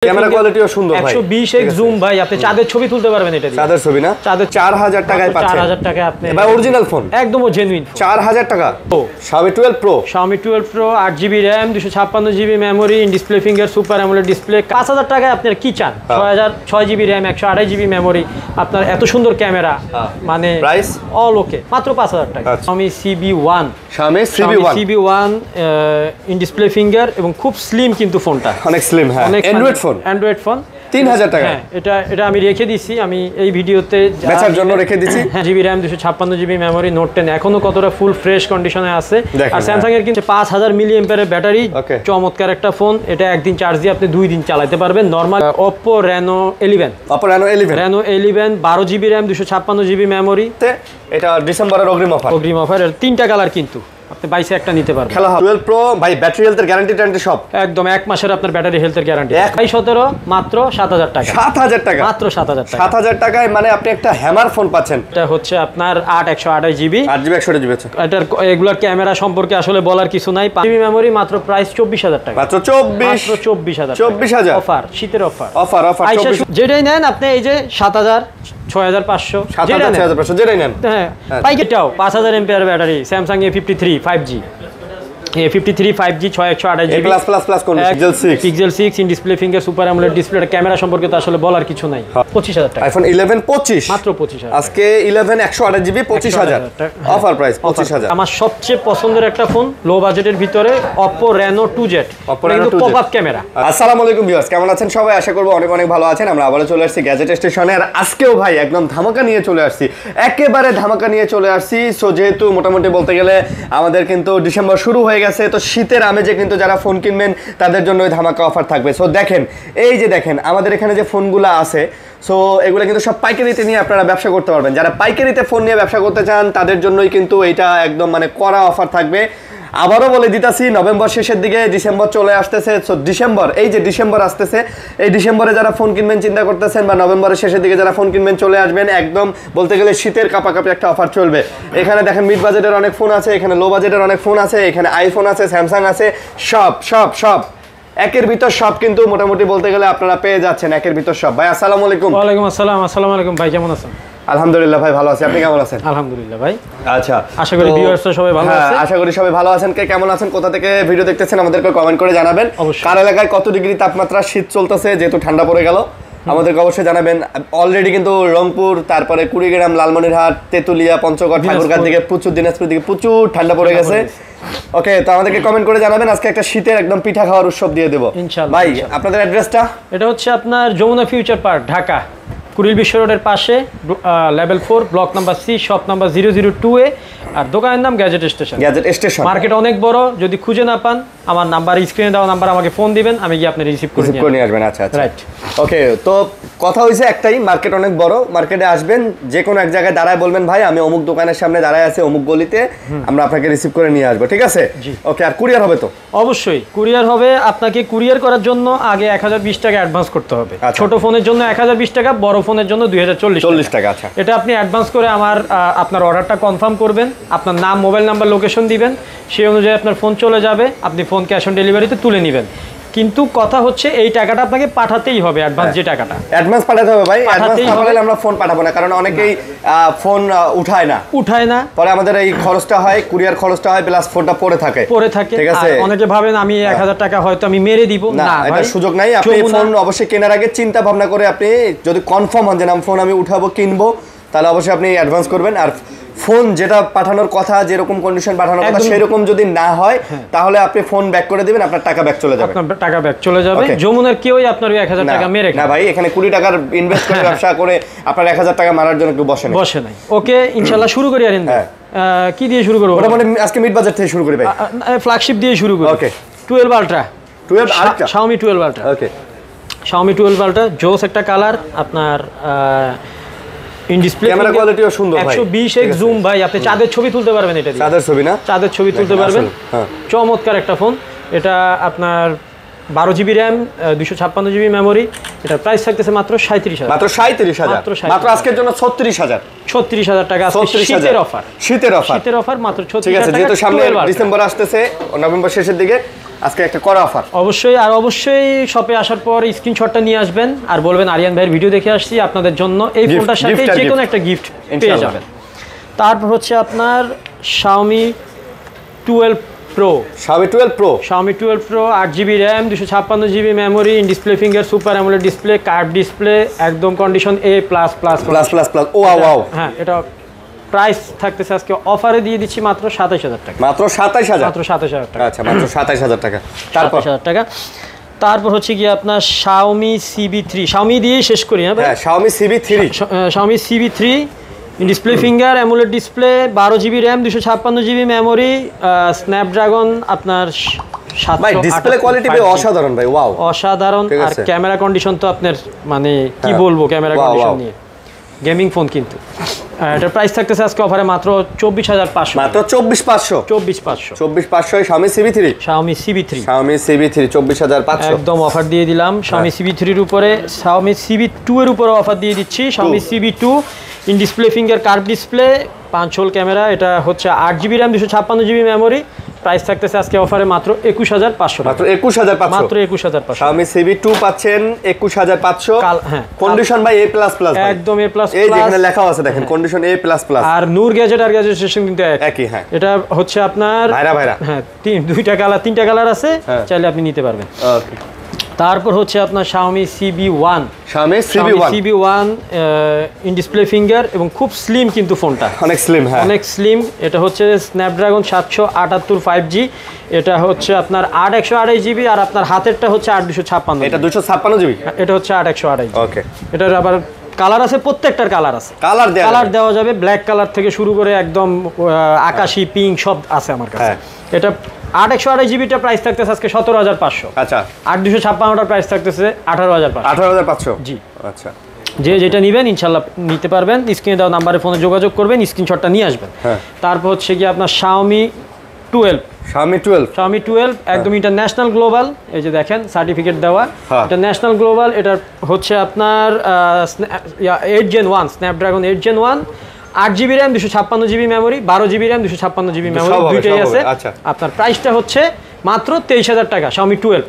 Camera কোয়ালিটিও সুন্দর ভাই 120x জুম ভাই আপনি চাঁদের ছবি তুলতে পারবেন এটা দিয়ে। চাঁদের ছবি না চাঁদের 4000 টাকায় পাচ্ছেন 4000 টাকায় আপনি ভাই অরিজিনাল ফোন একদম জেনুইন 4000 টাকা Xiaomi 12 Pro Xiaomi 12 Pro 8GB RAM 256GB memory in display finger super AMOLED display 5000 টাকায় আপনি কি চান 6GB RAM 128GB মেমোরি আপনার এত সুন্দর ক্যামেরা মানে প্রাইস অল ওকে মাত্র 5000 টাকা Xiaomi CB1 CB1 in display finger এবং খুব স্লিম কিন্তু ফোনটা অনেক স্লিম হ্যাঁ অ্যান্ড্রয়েড ফোন 3000 টাকা হ্যাঁ এটা আমি রেখে দিছি আমি এই ভিডিওতে বেচার জন্য রেখে দিছি GB RAM 256GB memory note 10 এখনো কতটা ফুল ফ্রেশ কন্ডিশনে আছে আর স্যামসাং এর কিন্তু 5000 mAh এর ব্যাটারি চমৎকার একটা ফোন এটা একদিন চার্জ দিয়ে আপনি 2 দিন চালাতে পারবেন normal Oppo Reno 11 Reno 11 12GB RAM 256GB memory এটা ডিসেম্বরের অগ্রিম অফার এর তিনটা কালার কিন্তু আপনি 22 একটা নিতে পারবেন খেলা 12 Pro ভাই ব্যাটারি হেলথের গ্যারান্টি সব একদম এক মাসের আপনার ব্যাটারি হেলথের গ্যারান্টি 17 মাত্র 7000 টাকা মাত্র 7000 টাকা 7000 টাকায় মানে আপনি একটা হ্যামার ফোন পাচ্ছেন এটা হচ্ছে আপনার 128GB 128GB আছে এটার এগুলার ক্যামেরা সম্পর্কে আসলে বলার কিছু নাই 5GB মেমোরি মাত্র প্রাইস 24000 টাকা মাত্র 24000 অফার শীতের অফার যেটাই নেন আপনি এই যে 7000 6500 যেটাই নেন হ্যাঁ পাইকেটাও 5000 mAh battery Samsung A53 5G A53 5G 6128GB plus কোন Pixel 6 in display finger super AMOLED display camera সম্পর্কে তো আসলে বলার কিছু নাই 25000 টাকা iPhone 11 25 মাত্র 25000 আজকে 11 128GB 25000 অফার প্রাইস 25000 আমার সবচেয়ে পছন্দের একটা ফোন লো বাজেটের ভিতরে Oppo Reno 2Z কিন্তু পপআপ ক্যামেরা আসসালামু আলাইকুম ভিউয়ার্স কেমন আছেন সবাই আশা করব অনেক ভালো আছেন আমরা আবারো চলে আসছি গ্যাজেট স্টেশনে আর আজকেও ভাই একদম ধামাকা নিয়ে চলে আসছি একেবারে ধামাকা নিয়ে চলে আসছি সো যেহেতু মোটামুটি বলতে গেলে আমাদের কিন্তু ডিসেম্বর শুরু হয়ে গেছে তো শীতের আমেজে কিন্তু যারা ফোন কিনবেন তাদের জন্য ওই ধামাকা অফার থাকবে সো দেখেন এই যে দেখেন আমাদের এখানে যে ফোনগুলো আছে সো এগুলো কিন্তু সব পাইকারিতে নিয়ে আপনারা ব্যবসা করতে পারবেন যারা পাইকারিতে ফোন নিয়ে ব্যবসা করতে চান তাদের জন্যই কিন্তু এইটা একদম মানে কড়া অফার থাকবে আবারও বলে দিতাছি নভেম্বর শেষের দিকে ডিসেম্বর চলে আসতেছে সো ডিসেম্বর আসতেছে এই ডিসেম্বরে যারা ফোন কিনবেন চিন্তা করতেছেন বা নভেম্বরের শেষের দিকে যারা ফোন কিনবেন চলে আসবেন একদম বলতে গেলে শীতের কাপাকাপি একটা অফার চলবে এখানে দেখেন মিড বাজেটের অনেক ফোন আছে এখানে লো বাজেটের অনেক ফোন আছে এখানে আইফোন আছে স্যামসাং আছে সব একের ভিতর সব কিন্তু মোটামুটি বলতে গেলে আপনারা পেয়ে যাচ্ছেন একের ভিতর সব ভাই আসসালামু আলাইকুম আসসালামু আলাইকুম ভাই কেমন আছেন আলহামদুলিল্লাহ ভাই ভালো আছি আপনি কেমন আছেন আলহামদুলিল্লাহ ভাই আচ্ছা আশা করি ভিউয়ার্সরা সবাই ভালো আছে আশা করি সবাই ভালো আছেন কে কেমন আছেন কোথা থেকে ভিডিও দেখতেছেন আমাদেরকে কমেন্ট করে জানাবেন কার এলাকায় কত ডিগ্রি তাপমাত্রা শীত চলতেছে যেহেতু ঠান্ডা পড়ে গেল আমাদেরকে অবশ্যই জানাবেন অলরেডি কিন্তু রংপুর তারপরে কুড়িগ্রাম লালমনিরহাট তেতুলিয়া পঞ্চগড় ঠাকুরগাঁও দিকে দিনাজপুর দিকে প্রচুর ঠান্ডা পড়ে গেছে ওকে তো আমাদেরকে কমেন্ট করে জানাবেন আজকে একটা শীতের একদম পিঠা খাওয়ার উৎসব দিয়ে দেব ইনশাআল্লাহ ভাই আপনাদের অ্যাড্রেসটা এটা হচ্ছে আপনার যমুনা ফিউচার পার্ক ঢাকা কুড়িল বিশ্ব রোডের পাশে level 4 block number C shop number 002 এ আর দোকানের নাম গ্যাজেট স্টেশন মার্কেট অনেক বড় যদি খুঁজে না পান আমার নাম্বার স্ক্রিনে দেওয়া নাম্বার আমাকে ফোন দিবেন আমি গিয়ে আপনি রিসিভ করে নিয়ে আসবেন আচ্ছা রাইট ওকে তো কথা হইছে একটাই মার্কেট অনেক বড় মার্কেটে আসবেন যে কোনো এক জায়গায় দাঁড়ায় বলবেন ভাই আমি অমুক দোকানের সামনে দাঁড়ায় আছি অমুক গলিতে আমরা আপনাকে রিসিভ করে নিয়ে আসবো ঠিক আছে ওকে আর কুরিয়ার হবে তো অবশ্যই কুরিয়ার হবে আপনাকে কুরিয়ার করার জন্য আগে 1020 টাকা অ্যাডভান্স করতে হবে ছোট ফোনের জন্য 1020 টাকা বড় ফোনের জন্য 2040 টাকা আচ্ছা এটা আপনি অ্যাডভান্স করে আপনার অর্ডারটা কনফার্ম করবেন আপনার নাম মোবাইল নাম্বার লোকেশন দিবেন সেই অনুযায়ী আপনার ফোন চলে যাবে আপনি ফোন ক্যাশ অন ডেলিভারিতে তুলে নেবেন কিন্তু কথা হচ্ছে এই টাকাটা আপনাকে পাঠাতেই হবে অ্যাডভান্স যে টাকাটা অ্যাডভান্স পাঠাতে হবে ভাই অ্যাডভান্স না পাঠালে আমরা ফোন পাঠাবো না কারণ অনেকেই ফোন উঠায় না পরে আমাদের এই খরচটা হয় কুরিয়ার খরচটা হয় প্লাস ফোনটা পড়ে থাকে ঠিক আছে অনেকে ভাবেন আমি 1000 টাকা হয়তো আমি মেরে দিব না এটা সুযোগ নাই আপনি ফোন অবশ্যই কেনার আগে চিন্তা ভাবনা করে আপনি যদি কনফার্ম হন যে না ফোন আমি উঠাবো কিনবো তাহলে অবশ্যই আপনি অ্যাডভান্স করবেন আর ফোন যেটা পাঠানোর কথা যেরকম কন্ডিশন পাঠানোর কথা সেরকম যদি না হয় তাহলে আপনি ফোন ব্যাক করে দিবেন আপনার টাকা ব্যাক চলে যাবে আপনার টাকা ব্যাক চলে যাবে যমুনার কেউই আপনার 1000 টাকা মেরে না ভাই এখানে 20 টাকার ইনভেস্ট করে ব্যবসা করে আপনার 1000 টাকা মারার জন্য কেউ বসে নাই ওকে ইনশাআল্লাহ শুরু করি আরিন কি দিয়ে শুরু করব মানে আজকে মিড বাজেট থেকে শুরু করি ভাই ফ্ল্যাগশিপ দিয়ে শুরু করি ওকে 12 আলট্রা Xiaomi 12 আলট্রা ওকে Xiaomi 12 আলট্রা জোস একটা কালার আপনার ইন ডিসপ্লে ক্যামেরা কোয়ালিটিও সুন্দর ভাই 120x জুম ভাই আপনি চাঁদের ছবি তুলতে পারবেন এটা দিয়ে চাঁদের ছবি না চাঁদের ছবি তুলতে পারবেন চমৎকার একটা ফোন এটা আপনার 12GB RAM 256GB মেমোরি এটা প্রাইস থাকতেছে মাত্র 37000 মাত্র আজকের জন্য 36000 টাকা শীতের অফার মাত্র 36000 ঠিক আছে যেহেতু সামনে ডিসেম্বর আসতেছে নভেম্বর শেষের দিকে আজকে একটা করা অফার। অবশ্যই, আর অবশ্যই শপে আসার পর স্ক্রিনশটটা নিয়ে আসবেন আর বলবেন আরিয়ান ভাইয়ের ভিডিও দেখে আসছি, আপনাদের জন্য এই ফোনটার সাথে যে কোনো একটা গিফট পেয়ে যাবেন। তারপর হচ্ছে আপনার Xiaomi 12 Pro, Xiaomi 12 Pro, Xiaomi 12 Pro 8GB RAM 256GB memory, in display finger, super AMOLED display, curve display, একদম কন্ডিশন A++। ওয়াও। হ্যাঁ, এটা প্রাইস থাকতেছে আজকে অফারে দিয়ে দিচ্ছি মাত্র 27000 টাকা। মাত্র 27000? মাত্র 27000 টাকা। আচ্ছা, মাত্র 27000 টাকা। 27000 টাকা। তারপর হচ্ছে কি আপনার Xiaomi CB3, Xiaomi দিয়েই শেষ করি। হ্যাঁ, Xiaomi CB3, Xiaomi CB3 display finger, AMOLED display, 12GB RAM 256GB memory, Snapdragon আপনার ভাই ডিসপ্লে কোয়ালিটি ভাই অসাধারণ ভাই, ওয়াও অসাধারণ। আর ক্যামেরা কন্ডিশন তো আপনার মানে কি বলবো, ক্যামেরা কন্ডিশন নিয়ে গেমিং ফোন। কিন্তু এটার প্রাইস থাকতেছে আজকে অফারে মাত্র 24500। মাত্র 24500? 24500 Xiaomi CB3, Xiaomi CB3, Xiaomi CB3 24500 একদম অফার দিয়ে দিলাম। Xiaomi CB3 এর উপরে Xiaomi CB2 এর উপরে অফার দিয়ে দিচ্ছি। Xiaomi CB2 in display finger, curve display, 5 whole camera, এটা হচ্ছে 8GB RAM 256GB memory. Price থাকতেছে আজকে অফারে মাত্র 21500। মাত্র 21500? মাত্র 21500। Xiaomi CB2 পাচ্ছেন 21500। হ্যাঁ, কন্ডিশন ভাই A++, একদম A++। এই যেখানে লেখা আছে দেখেন কন্ডিশন A++। আর নূর গ্যাজেট আর গ্যাজেট স্টেশন কিন্তু একই। হ্যাঁ, এটা হচ্ছে আপনার ভাইরা হ্যাঁ, তিনটা কালার আছে, চাইলে আপনি নিতে পারবেন। ওকে। তারপর হচ্ছে আপনার Xiaomi CB1, Xiaomi CB1 in display finger এবং খুব স্লিম কিন্তু ফোনটা, অনেক স্লিম। হ্যাঁ, অনেক স্লিম। এটা হচ্ছে স্ন্যাপড্রাগন 778 5G, এটা হচ্ছে আপনার 8 128GB, আর আপনার হাতেরটা হচ্ছে 8 256। এটা 256GB, এটা হচ্ছে 8 128GB। ওকে। এটার আবার কালার আছে, প্রত্যেকটার কালার আছে, কালার দেওয়া যাবে। ব্ল্যাক কালার থেকে শুরু করে একদম আকাশি, পিঙ্ক সব আছে আমার কাছে। এটা 8 128GBটা প্রাইস থাকতেছে আজকে 17500। আচ্ছা। 8 256টার প্রাইস থাকতেছে 18500। 18500? জি। আচ্ছা। যে যেটা নেবেন ইনশাল্লাহ নিতে পারবেন। স্ক্রিনে দেওয়া নাম্বারে ফোনে যোগাযোগ করবেন, স্ক্রিনশটটা নিয়ে আসবেন। তারপর হচ্ছে কি আপনার Xiaomi 12 একদম ইন্টারন্যাশনাল গ্লোবাল। এই যে দেখেন সার্টিফিকেট দেওয়া, ইন্টারন্যাশনাল গ্লোবাল। এটা হচ্ছে আপনার 8 Gen 1 Snapdragon 8 Gen 1, 8GB RAM 256GB memory, 12GB RAM 256GB memory, দুইটাই আছে। আপনার প্রাইসটা হচ্ছে মাত্র 23000 টাকা। Xiaomi 12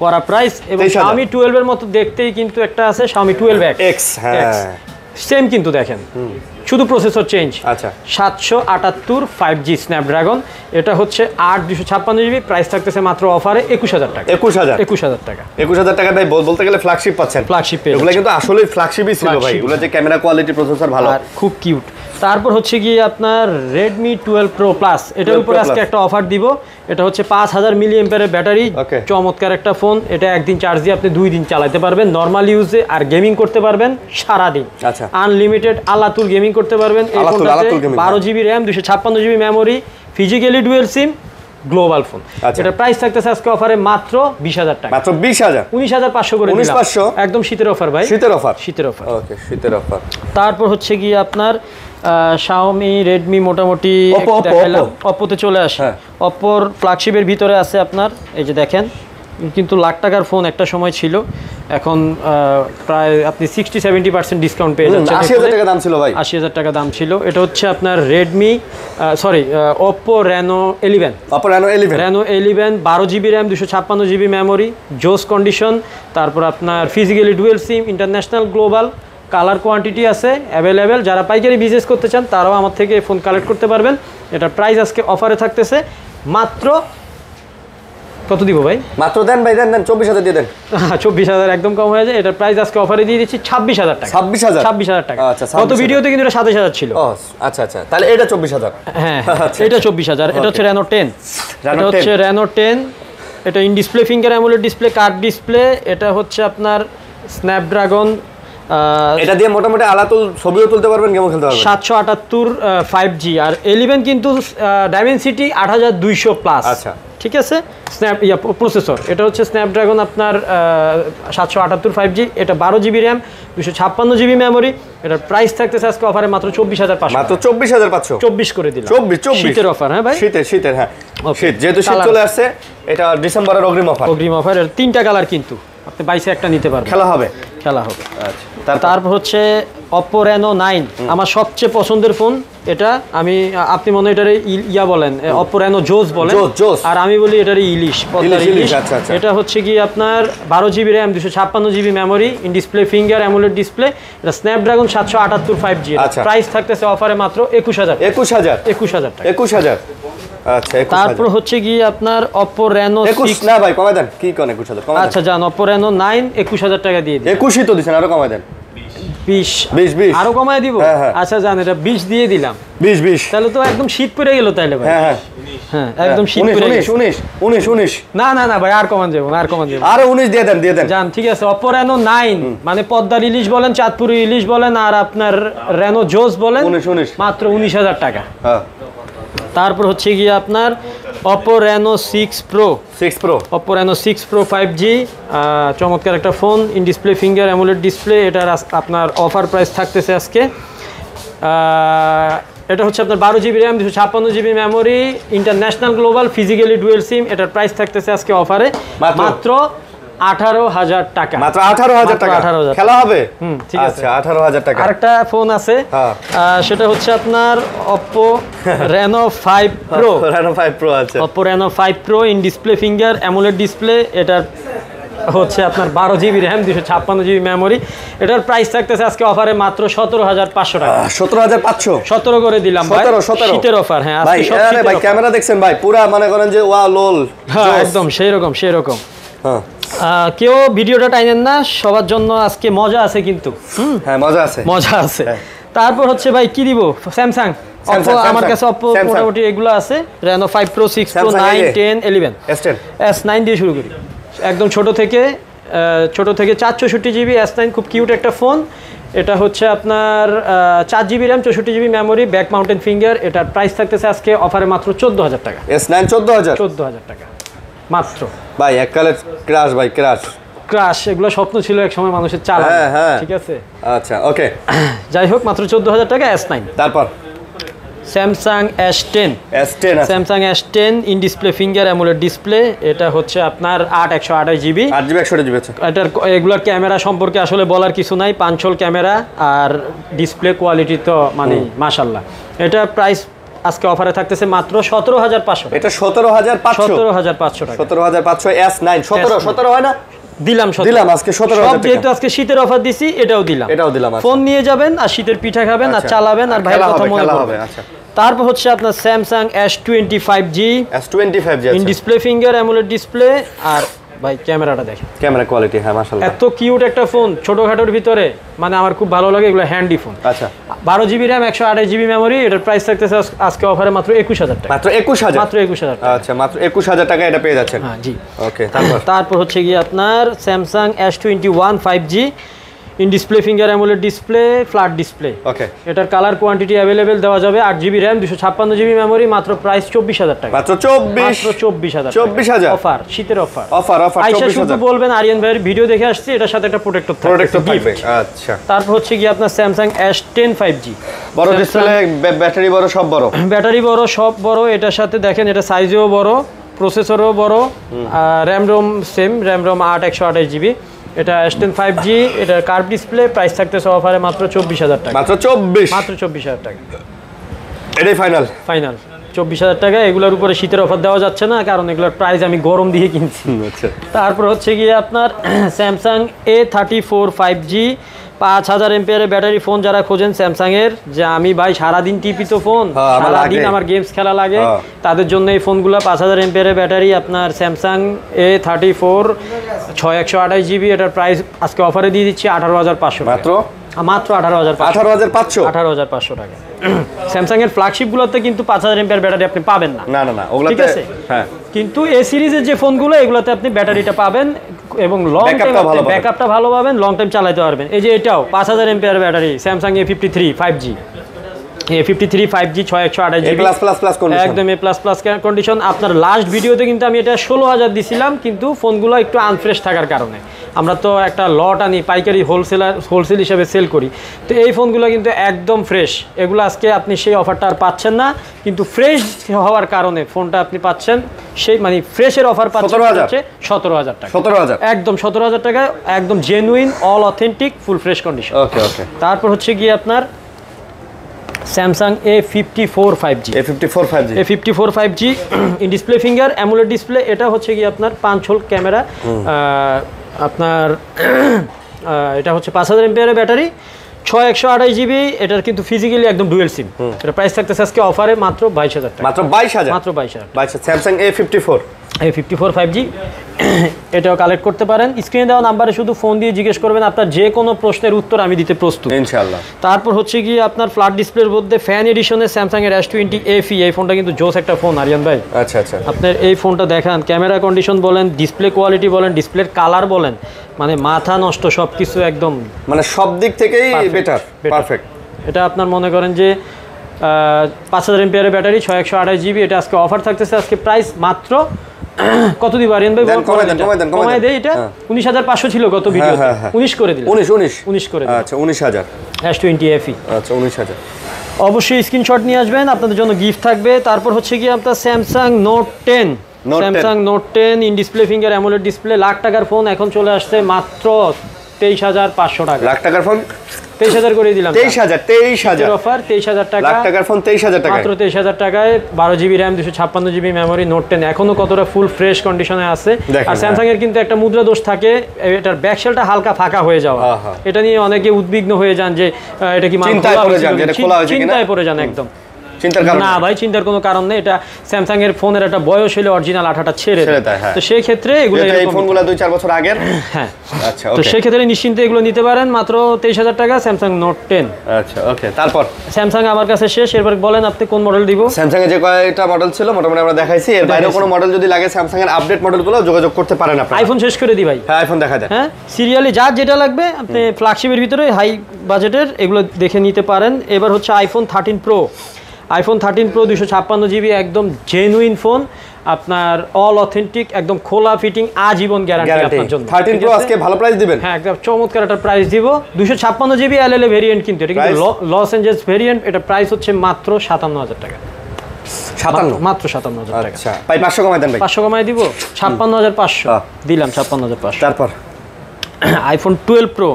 করা প্রাইস। এবং Xiaomi 12 এর মতো দেখতেই কিন্তু একটা আছে Xiaomi 12X। সেম কিন্তু দেখেন, শুধু প্রসেসর চেঞ্জ। আচ্ছা। 778 5G স্ন্যাপড্রাগন, এটা হচ্ছে 8 256GB। প্রাইস থাকতেছে মাত্র অফারে 21000 টাকা। 21000 টাকা। 21000 টাকা ভাই বলতে গেলে ফ্ল্যাগশিপ পাচ্ছেন। ফ্ল্যাগশিপ এগুলো কিন্তু আসলে ফ্ল্যাগশিপই ছিল ভাই, এগুলো যে ক্যামেরা কোয়ালিটি, প্রসেসর ভালো আর খুব কিউট। তারপর হচ্ছে গিয়ে আপনার Redmi 12 Pro Plus, এটার উপরে আজকে একটা অফার দিব। এটা হচ্ছে 5000 মিলিঅ্যাম্পিয়ারের ব্যাটারি, চমৎকার একটা ফোন। এটা একদিন চার্জ দিয়ে আপনি 2 দিন চালাতে পারবেন নরমাল ইউজে, আর গেমিং করতে পারবেন সারা দিন। আচ্ছা। আনলিমিটেড আল্লাতুল গেমিং করতে পারবেন। এই ফোনটাতে 12GB RAM 256GB memory, physically dual SIM, global phone. এটা প্রাইস থাকতেছে আজকে অফারে মাত্র 20000 টাকা। মাত্র 20000? 19500 করে দিলাম। 19500? একদম শীতের অফার ভাই, শীতের অফার। ওকে, শীতের অফার। তারপর হচ্ছে গিয়ে আপনার Xiaomi, Redmi মোটামুটি দেখাইলাম। Oppo-তে চলে আসে। Oppo-র ফ্ল্যাগশিপের ভিতরে আছে আপনার, এই যে দেখেন, কিন্তু লাখ টাকার ফোন একটা সময় ছিল, এখন প্রায় আপনি 60-70% ডিসকাউন্ট পেয়ে যাচ্ছেন। 80000 টাকা দাম ছিল ভাই, 80000 টাকা দাম ছিল। এটা হচ্ছে আপনার Oppo Reno 11, Reno 11 12GB RAM 256GB memory, জোস কন্ডিশন। তারপর আপনার ফিজিক্যালি ডুয়াল সিম, ইন্টারন্যাশনাল গ্লোবাল, কালার কোয়ান্টিটি আছে অ্যাভেলেবেল। যারা পাইকারি বিজনেস করতে চান তারাও আমার থেকে ফোন কালেক্ট করতে পারবেন। এটার প্রাইস আজকে অফারে থাকতেছে মাত্র, কত দিব ভাই? মাত্র দেন ভাই, দেন 24000 দিয়ে দেন। 24000 একদম কম হয়ে যায়। এটার প্রাইস আজকে অফারে দিয়ে দিচ্ছি 26000 টাকা। 26000 টাকা। গত ভিডিওতে কিন্তু এটা 27000 ছিল। আচ্ছা, তাহলে এটা 24000। হ্যাঁ, এটা 24000। এটা হচ্ছে Reno 10, এটা হচ্ছে Reno 10। এটা in display finger, AMOLED display, curve display. এটা হচ্ছে আপনার স্ন্যাপড্রাগন, এটা দিয়ে মোটামুটি আলাতুল ছবিও তুলতে পারবেন, গেমও খেলতে পারবেন। 778 5G। আর 11 কিন্তু ডাইমেনসিটি 8200+। আচ্ছা, ঠিক আছে। প্রসেসর এটা হচ্ছে স্ন্যাপড্রাগন আপনার 778 5G, এটা 12GB RAM 256GB মেমোরি। এটার প্রাইস থাকতেছে আজকে অফারে মাত্র 24500। মাত্র 24500? 24 করে দিলাম। 24 শীতের অফার। হ্যাঁ ভাই, শীতের। হ্যাঁ, শীত যেহেতু শীত চলে আসছে, এটা ডিসেম্বরের অগ্রিম অফার। এর 3টা কালার কিন্তু আপনি 22-এ একটা নিতে পারবেন, খেলা হবে। আচ্ছা। তারপর হচ্ছে Oppo Reno 9 আমার সবচেয়ে পছন্দের ফোন এটা। আমি আপনি মনে হয় এটারে ইয়া বলেন, Oppo Reno জোস বলেন, আর আমি বলি এটারে ইলিশ, পদ্মার ইলিশ। এটা হচ্ছে কি আপনার 12GB RAM 256GB memory, in display finger AMOLED display, এটা স্ন্যাপড্রাগন 778 5G। প্রাইস থাকতেছে অফারে মাত্র 21000 টাকা। 21000 আচ্ছা। তারপর হচ্ছে কি আপনার Oppo Reno 6 না ভাই কমায় দেন, কি কোন 21000 কমায় দেন। আচ্ছা জান, Oppo Reno 9 21000 টাকা দিয়ে দিন। 21 তো দিছেন, আরো কমায় দেন। 20 আরো কমায় দিব। আচ্ছা জান, এটা 20 দিয়ে দিলাম। 20 তাহলে তো একদম শীত পড়ে গেল তাইলে ভাই। হ্যাঁ একদম শীত পড়ে গেল। 19 না ভাই, আর কমান যাব না, আর কমান যাব। আরে 19 দিয়ে দেন জান, ঠিক আছে। Oppo Reno 9 মানে পদ্মার ইলিশ বলেন, চাঁদপুরি ইলিশ বলেন, আর আপনার Reno জোস বলেন, 19 মাত্র 19000 টাকা। হ্যাঁ। তারপর হচ্ছে কি আপনার Oppo Reno 6 Pro। Oppo Reno 6 Pro 5G, চমৎকার একটা phone, in display finger AMOLED display. এটার আপনার অফার প্রাইস থাকতেছে আজকে, এটা হচ্ছে আপনার 12GB RAM 256GB memory, international global, physically dual SIM. এটার প্রাইস থাকতেছে আজকে অফারে মাত্র 18000 টাকা। মাত্র 18000 টাকা খেলা হবে। ঠিক আছে, আচ্ছা 18000 টাকা। আরেকটা ফোন আছে, সেটা হচ্ছে আপনার Oppo Reno 5 Pro। আছে Oppo Reno 5 Pro, in display finger AMOLED display. এটার হচ্ছে আপনার 12GB RAM 256GB মেমোরি। এটার প্রাইস থাকতেছে আজকে অফারে মাত্র 17500 টাকা। 17500 17 করে দিলাম ভাই। 17 শীতের অফার। হ্যাঁ ভাই, আরে ভাই ক্যামেরা দেখছেন ভাই, পুরা মনে করেন যে ওয়া লোল। হ্যাঁ একদম সেই রকম। হ্যাঁ, কেউ ভিডিওটা টাইনেন না, সবার জন্য আজকে মজা আছে কিন্তু। হ্যাঁ মজা আছে। তারপর হচ্ছে ভাই কি দিব, স্যামসাং। আমার কাছে Oppo মোটামুটি এগুলো আছে, Reno 5 Pro, 6 Pro, 9, 10, 11, S9 দিয়ে শুরু করি। একদম ছোট থেকে 464GB S9, খুব কিউট একটা ফোন। এটা হচ্ছে আপনার 4GB RAM 64GB memory, back mounted finger. এটার প্রাইস থাকতেছে আজকে অফারে মাত্র 14000 টাকা। S9 14000 টাকা মাত্র। ভাই এককালের ক্রাশ ভাই, ক্রাশ এগুলো স্বপ্ন ছিল এক সময় মানুষের চালানো। ঠিক আছে, আচ্ছা ওকে। যাই হোক, মাত্র 14000 টাকা S9। তারপর Samsung S10 আছে। Samsung S10 in display finger AMOLED display. এটা হচ্ছে আপনার 128GB 128GB আছে। এটার এগুলোর ক্যামেরা সম্পর্কে আসলে বলার কিছু নাই, পাঁচশোল ক্যামেরা, আর ডিসপ্লে কোয়ালিটি তো মানে মাশাআল্লাহ। এটা প্রাইস আজকে অফারে থাকতেছে মাত্র 17500। এটা 17500 টাকা। 17500 S9 17 হয় না? দিলাম আজকে 17000 টাকা। যেহেতু আজকে শীতের অফার দিছি, এটাও দিলাম। ফোন নিয়ে যাবেন আর শীতের পিঠা খাবেন আর চালাবেন আর ভাইয়ের কথা মনে করবেন। আচ্ছা, তারপর হচ্ছে আপনার Samsung S25G in display finger AMOLED display. আর ভাই ক্যামেরাটা দেখেন, ক্যামেরা কোয়ালিটি হ্যাঁ মাশাআল্লাহ, এত কিউট একটা ফোন, ছোটখাটোর ভিতরে, মানে আমার খুব ভালো লাগে এগুলো, হ্যান্ডি ফোন। আচ্ছা, 12GB RAM 128GB মেমোরি। এটার প্রাইস থাকতেছে আজকে অফারে মাত্র 21000 টাকা। মাত্র 21000 টাকা। আচ্ছা, মাত্র 21000 টাকা এটা পেয়ে যাচ্ছেন। হ্যাঁ জি, ওকে। তারপর হচ্ছে কি আপনার Samsung S21 5G in display finger AMOLED display, flat display. Okay, এটার কালার কোয়ান্টিটি অ্যাভেলেবেল দেওয়া যাবে। 8GB RAM 256GB মেমোরি, মাত্র প্রাইস 24000 টাকা। মাত্র 24000 অফার, শীতের অফার। আইসা শুধু বলবেন আরিয়ান ভাইয়ের ভিডিও দেখে আসছি, এটার সাথে একটা প্রোটেক্টর থাকবে। আচ্ছা, তারপর হচ্ছে কি আপনার Samsung S10 5G, বড় ডিসপ্লে, ব্যাটারি বড়, সব বড়, সব বড়। এটার সাথে দেখেন এটা সাইজেও বড়, প্রসেসরও বড়, RAM ROM same, RAM ROM 128GB। এটা S10 5G, এটা কার্ভ ডিসপ্লে। প্রাইস থাকতেছে অফারে মাত্র 24000 টাকা। মাত্র 24000 টাকা। এটাই ফাইনাল 24000 টাকা। এগুলোর উপরে শীতের অফার দেওয়া যাচ্ছে না, কারণ এগুলোর প্রাইস আমি গরম দিয়ে কিনছি। আচ্ছা, তারপর হচ্ছে গিয়ে আপনার Samsung A34 5G 5000 এমপিআর ব্যাটারি ফোন। যারা খোঁজেন স্যামসাং এর, যে আমি ভাই সারাদিন টিপি তো ফোন, সারাদিন আমার গেমস খেলা লাগে, তাদের জন্য এই ফোনগুলো 5000 এমপিআর ব্যাটারি। আপনার Samsung A34 6128GB। এটার প্রাইস আজকে অফারে দিয়ে দিচ্ছি 18500 মাত্র 18500 টাকা। স্যামসাং এর ফ্ল্যাগশিপ গুলোতে কিন্তু 5000 এমপিআর ব্যাটারি আপনি পাবেন না। ওগুলাতে, ঠিক আছে, হ্যাঁ, কিন্তু এ সিরিজের যে ফোনগুলো, এগুলোতে আপনি ব্যাটারিটা পাবেন এবং লং টাইম ব্যাকআপটা ভালো পাবেন, লং টাইম চালাতে পারবেন। এই যে এটাও 5000 এমপিআর battery, Samsung A53 5G। A53 5G 6128GB একদম A++ কন্ডিশন। আপনার লাস্ট ভিডিওতে কিন্তু আমি এটা 16000 দিছিলাম, কিন্তু ফোনগুলো একটু আনফ্রেশ থাকার কারণে আমরা তো একটা লট আনি পাইকারি হোলসেল হিসাবে সেল করি, তো এই ফোনগুলো কিন্তু একদম ফ্রেশ। এগুলো আজকে আপনি সেই অফারটা আর পাচ্ছেন না, কিন্তু ফ্রেশ হওয়ার কারণে ফোনটা আপনি পাচ্ছেন সেই মানে ফ্রেশের অফার পাচ্ছেন হচ্ছে 17,000 টাকা। 17,000 একদম 17,000 টাকায় একদম genuine all authentic full fresh condition. Okay okay. তারপর হচ্ছে গিয়ে আপনার Samsung A54 5G। A54 5G A54 5G in display finger AMOLED display. এটা হচ্ছে গিয়ে আপনার 5 হোল ক্যামেরা, আপনার এটা হচ্ছে 5000 এমপিআরের ব্যাটারি, 6128 জিবি। এটার কিন্তু ফিজিক্যালি একদম ডুয়েল সিম। এটা প্রাইস থাকতেছে আজকে অফারে মাত্র 22,000 টাকা। মাত্র 22,000 মাত্র 22,000 স্যামসাং A54 5G এটাও কালেক্ট করতে পারেন। স্ক্রিনে দেওয়া নাম্বারে শুধু ফোন দিয়ে জিজ্ঞেস করবেন, আপনার যে কোনো প্রশ্নের উত্তর আমি দিতে প্রস্তুত ইনশাআল্লাহ। তারপর হচ্ছে গিয়ে আপনার ফ্ল্যাট ডিসপ্লের মধ্যে ফ্যান এডিশনে স্যামসাং এর S20 FE, এই ফোনটা কিন্তু জোস একটা ফোন আরিয়ান ভাই। আচ্ছা আচ্ছা। আপনার এই ফোনটা দেখান, ক্যামেরা কন্ডিশন বলেন, ডিসপ্লে কোয়ালিটি বলেন, ডিসপ্লের কালার বলেন, মানে মাথা নষ্ট সব কিছু একদম, মানে সব দিক থেকেই বেটার পারফেক্ট। এটা আপনার মনে করেন যে 5000 এমপিআরের ব্যাটারি, 6128 জিবি। এটা আজকে অফার থাকতেছে, আজকে প্রাইস মাত্র কত দিব আরিয়ান ভাই? কমাই দেই। এটা 19,500 ছিল গত ভিডিওতে, 19 করে দিলাম। 19 করে দিলাম। আচ্ছা 19,000 S20 FE। আচ্ছা 19,000। অবশ্যই স্ক্রিনশট নিয়ে আসবেন, আপনাদের জন্য গিফট থাকবে। তারপর হচ্ছে কি আপনার Samsung note 10, Samsung note 10 in display finger AMOLED display, lakh টাকার ফোন এখন চলে আসছে মাত্র 23,500 টাকা। লাখ টাকার ফোন 23,000 করে দিলাম। 23,000 অফার 23,000 টাকা। লাখ টাকার ফোন 23,000 টাকা, মাত্র 23,000 টাকায় 12 GB RAM, 256 GB memory, note 10 এখনো কতটা ফুল ফ্রেশ কন্ডিশনে আছে। আর স্যামসাং এর কিন্তু একটা মুদ্রা দোষ থাকে, এটার ব্যাকশেলটা হালকা ফাঁকা হয়ে যাওয়া। এটা নিয়ে অনেকে উদ্বিগ্ন হয়ে যান যে এটা কি চিন্তায় পড়ে যান, এটা খোলা হয়েছে কিনা, চিন্তায় পড়ে যান একদম। চিন্তার কারণ না ভাই, চিন্তার কোনো কারণ নেই। এটা স্যামসাং এর ফোনের একটা বয়স হলে অরিজিনাল আঠাটা ছেড়ে দেয়। তো সেই ক্ষেত্রে এগুলো এই ফোনগুলো 2-4 বছর আগের। হ্যাঁ আচ্ছা তো সেই ক্ষেত্রে নিশ্চিন্তে এগুলো নিতে পারেন মাত্র 23,000 টাকা স্যামসাং নোট 10। আচ্ছা ওকে। তারপর স্যামসাং আমার কাছে শেষ, এবার বলেন আপনি কোন মডেল দিব? স্যামসাং এর যে কয়টা মডেল ছিল মোটামুটি আমরা দেখাইছি, এর বাইরেও কোনো মডেল যদি লাগে স্যামসাং এর আপডেট মডেলগুলো যোগাযোগ করতে পারেন আপনারা। আইফোন শেষ করে দি ভাই। হ্যাঁ আইফোন দেখা যায়। হ্যাঁ সিরিয়ালি যা যেটা লাগবে আপনি ফ্ল্যাগশিপের ভিতরে হাই বাজেটের এগুলো দেখে নিতে পারেন। এবার হচ্ছে iPhone 13 pro. IPhone 13 pro 256 GB, একদম জেনুইন ফোন, আপনার অল অথেন্টিক, একদম খোলা ফিটিং, আজীবন গ্যারান্টি আপনার জন্য। 13 প্রো আজকে ভালো প্রাইস দিবেন? হ্যাঁ একদম চমৎকার একটা প্রাইস দিব। 256 জিবি এলএলএ ভেরিয়েন্ট, কিন্তু এটা কিন্তু লস এঞ্জেলস ভেরিয়েন্ট। এটা প্রাইস হচ্ছে মাত্র 57,000 টাকা। 57? মাত্র 57,000 টাকা। আচ্ছা ভাই 500 কমাই দেন ভাই। 500 কমাই দিব, 56,500 দিলাম, 56,500। তারপর iPhone 12 pro.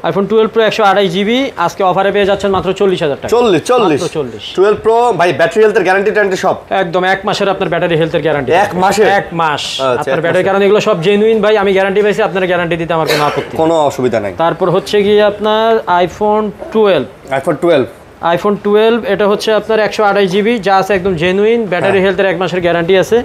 IPhone 12 pro 128 GB আজকে অফারে পেয়ে যাচ্ছেন মাত্র 40,000 টাকা। 40 12 প্রো ভাই, ব্যাটারি হেলথের গ্যারান্টি সব একদম 1 মাসের আপনার ব্যাটারি হেলথের গ্যারান্টি। 1 মাসের? 1 মাস আপনার ব্যাটারি, কারণ এগুলো সব জেনুইন ভাই। আমি গ্যারান্টি পাইছি, আপনারা গ্যারান্টি দিতে আমার কোনো আপত্তি, কোনো অসুবিধা নাই। তারপর হচ্ছে গিয়ে আপনার আইফোন 12। আইফোন 12 এটা হচ্ছে আপনার 128 জিবি, যা আছে একদম জেনুইন, ব্যাটারি হেলথের 1 মাসের গ্যারান্টি আছে।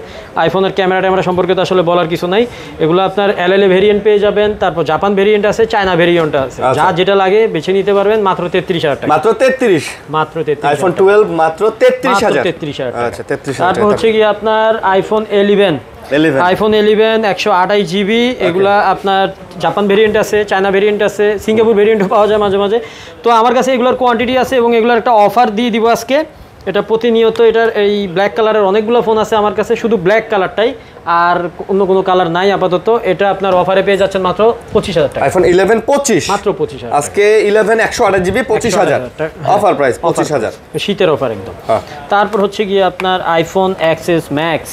আইফোনের ক্যামেরা সম্পর্কে তো আসলে বলার কিছু নাই। এগুলো আপনার এলএলএ ভেরিয়েন্ট পেয়ে যাবেন, তারপর জাপান ভেরিয়েন্ট আছে, চায়না ভেরিয়েন্ট আছে, যা যেটা লাগে বেছে নিতে পারবেন মাত্র 33,000 টাকা। মাত্র 33? মাত্র 33। আইফোন 12 মাত্র 33,000। 33,000 টাকা। আচ্ছা 33,000। তারপর হচ্ছে কি আপনার আইফোন 11। আইফোন 11 128 জিবি, এগুলা আপনার জাপান ভেরিয়েন্ট আছে, চায়না ভেরিয়েন্ট আছে, সিঙ্গাপুর ভেরিয়েন্টও পাওয়া যায় মাঝে মাঝে। তো আমার কাছে এগুলোর কোয়ান্টিটি আছে এবং এগুলোর একটা অফার দিয়ে দিব আজকে। এটা প্রতিনিয়ত এটার এই ব্ল্যাক কালারের অনেকগুলো ফোন আছে আমার কাছে, শুধু ব্ল্যাক কালারটাই, আর অন্য কোনো কালার নাই আপাতত। এটা আপনার অফারে পেয়ে যাচ্ছেন মাত্র 25,000 টাকা। আইফোন 11 25, মাত্র 25,000 আজকে 11 128 জিবি 25,000 অফার প্রাইস, 25,000 শীতের অফার একদম। তারপর হচ্ছে গিয়ে আপনার iPhone XS max.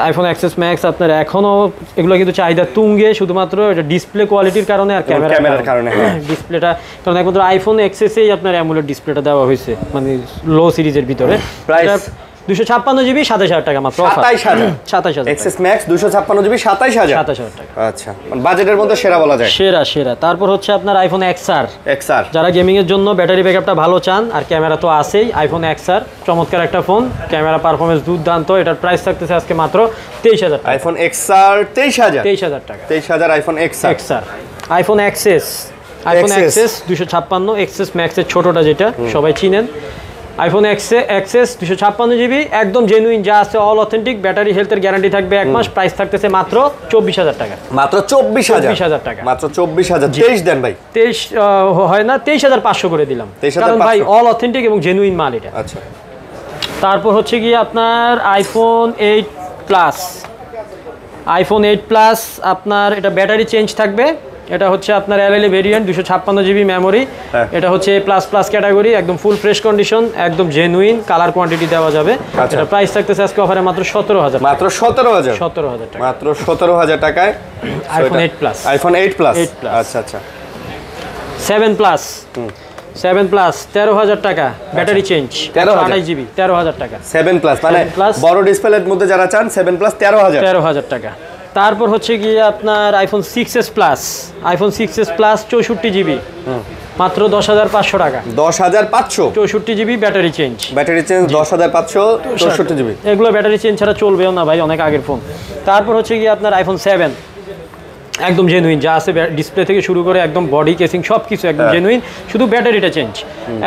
IPhone XS max আপনার এখনও এগুলো কিন্তু চাহিদা তুঙ্গে, শুধুমাত্র এটা ডিসপ্লে কোয়ালিটির কারণে আর ক্যামেরার কারণে। ডিসপ্লেটা কারণ একমাত্র আইফোন এক্সএসেই আপনার অ্যামোলেড ডিসপ্লেটা দেওয়া হয়েছে, মানে লো সিরিজের ভিতরে। প্রাইস 256 জিবি 27,000 টাকা মাত্র। 27,000 এক্সএস ম্যাক্স 256 জিবি 27,000 টাকা। আচ্ছা বাজেটের মধ্যে সেরা বলা যায়, সেরা। তারপর হচ্ছে আপনার আইফোন এক্সআর। যারা গেমিং এর জন্য ব্যাটারি ব্যাকআপটা ভালো চান আর ক্যামেরা তো আছেই, আইফোন এক্সআর চমৎকার একটা ফোন, ক্যামেরা পারফরম্যান্স দুর্দান্ত। এটার প্রাইস থাকতেছে আজকে মাত্র 23,000 টাকা। আইফোন এক্সআর 23,000 টাকা। 23,000 iPhone XR. IPhone XS 256 XS ম্যাক্সের ছোটটা, যেটা সবাই চিনেন। আইফোন এক্সএস 256 জিবি, একদম জেনুইন, যা আছে অল অথেন্টিক, ব্যাটারি হেলথের গ্যারান্টি থাকবে 1 মাস। প্রাইস থাকতেছে মাত্র 24,000 টাকা। মাত্র 24,000 টাকা। মাত্র 24,000। 23 দেন ভাই। 23 হয় না, 23,500 করে দিলাম, কারণ ভাই অল অথেন্টিক এবং জেনুইন মাল এটা। আচ্ছা তারপর হচ্ছে গিয়ে আপনার আইফোন 8 প্লাস। আইফোন 8 প্লাস আপনার এটা ব্যাটারি চেঞ্জ থাকবে, এটা হচ্ছে আপনার এলএলএ ভেরিয়েন্ট 256 জিবি মেমোরি, এটা হচ্ছে প্লাস প্লাস ক্যাটাগরি, একদম ফুল ফ্রেশ কন্ডিশন, একদম জেনুইন, কালার কোয়ান্টিটি দেওয়া যাবে। এটা প্রাইস থাকতেছে আজকে অফারে মাত্র 17000, মাত্র 17000, 17000 টাকা, মাত্র 17000 টাকায় iPhone 8 plus, iPhone 8 plus. 8 plus, আচ্ছা আচ্ছা। 7 প্লাস, 7 প্লাস 13000 টাকা, ব্যাটারি চেঞ্জ, 28 জিবি, 13000 টাকা। 7 প্লাস মানে বড় ডিসপ্লের মধ্যে যারা চান 7 প্লাস 13000 টাকা। তারপর হচ্ছে গিয়ে আপনার iPhone 6s plus, iPhone 6s plus 64 GB, মাত্র 10500 টাকা, 10500, 64 GB battery change, battery change 10500, 64 GB. এগুলো ব্যাটারি চেঞ্জ ছাড়া চলবেও না ভাই, অনেক আগের ফোন। তারপর হচ্ছে গিয়ে আপনার আইফোন 7, একদম জেনুইন, যা আছে ডিসপ্লে থেকে শুরু করে একদম বডি কেসিং সব কিছু একদম জেনুইন, শুধু ব্যাটারিটা চেঞ্জ,